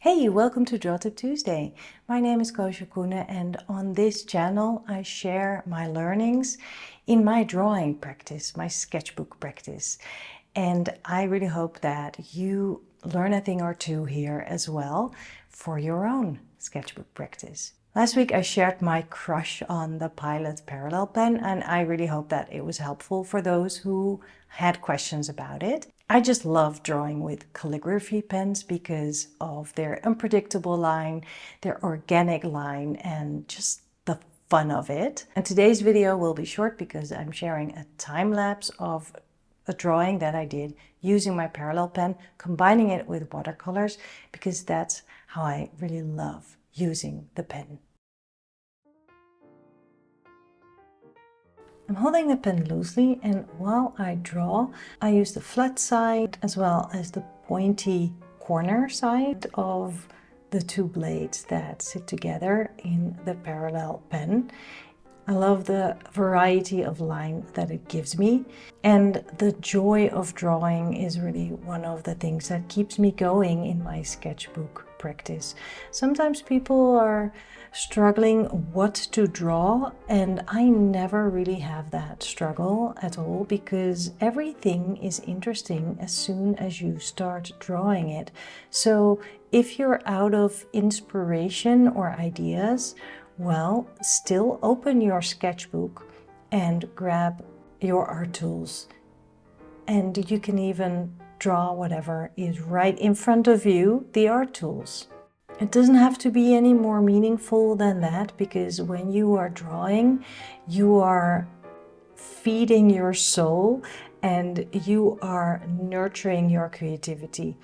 Hey, welcome to Draw Tip Tuesday. My name is Koosje Koenen and on this channel I share my learnings in my drawing practice, my sketchbook practice. And I really hope that you learn a thing or two here as well for your own sketchbook practice. Last week I shared my crush on the Pilot parallel pen and I really hope that it was helpful for those who had questions about it. I just love drawing with calligraphy pens because of their unpredictable line, their organic line, and just the fun of it. And today's video will be short because I'm sharing a time lapse of a drawing that I did using my parallel pen, combining it with watercolors, because that's how I really love using the pen. I'm holding the pen loosely, and while I draw, I use the flat side as well as the pointy corner side of the two blades that sit together in the parallel pen. I love the variety of line that it gives me, and the joy of drawing is really one of the things that keeps me going in my sketchbook practice. Sometimes people are struggling what to draw, and I never really have that struggle at all because everything is interesting as soon as you start drawing it. So if you're out of inspiration or ideas, well, still open your sketchbook and grab your art tools. And you can even draw whatever is right in front of you, the art tools. It doesn't have to be any more meaningful than that, because when you are drawing, you are feeding your soul and you are nurturing your creativity.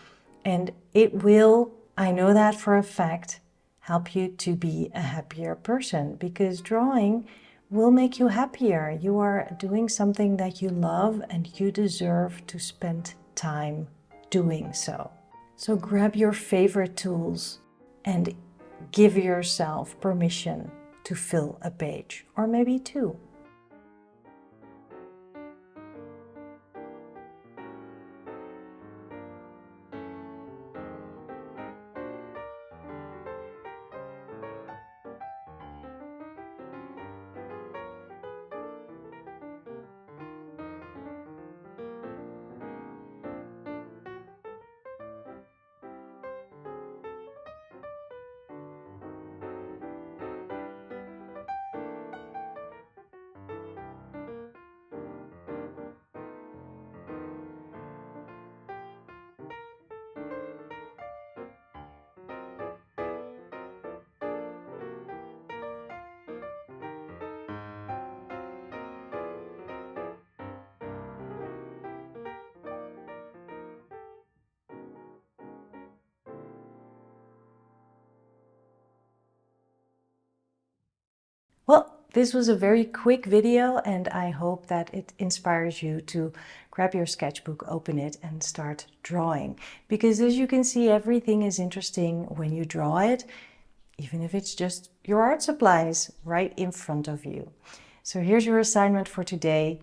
And it will, I know that for a fact, help you to be a happier person, because drawing will make you happier. You are doing something that you love and you deserve to spend time doing so. So grab your favorite tools and give yourself permission to fill a page, or maybe two. Well, this was a very quick video and I hope that it inspires you to grab your sketchbook, open it and start drawing. Because as you can see, everything is interesting when you draw it, even if it's just your art supplies right in front of you. So here's your assignment for today.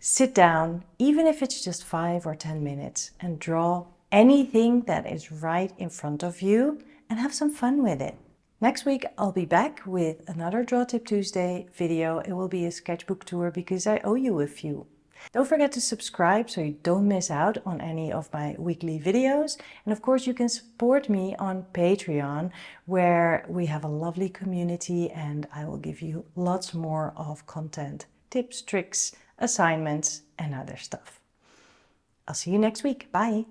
Sit down, even if it's just 5 or 10 minutes, and draw anything that is right in front of you and have some fun with it. Next week, I'll be back with another Draw Tip Tuesday video. It will be a sketchbook tour because I owe you a few. Don't forget to subscribe so you don't miss out on any of my weekly videos. And of course, you can support me on Patreon, where we have a lovely community and I will give you lots more of content, tips, tricks, assignments, and other stuff. I'll see you next week. Bye.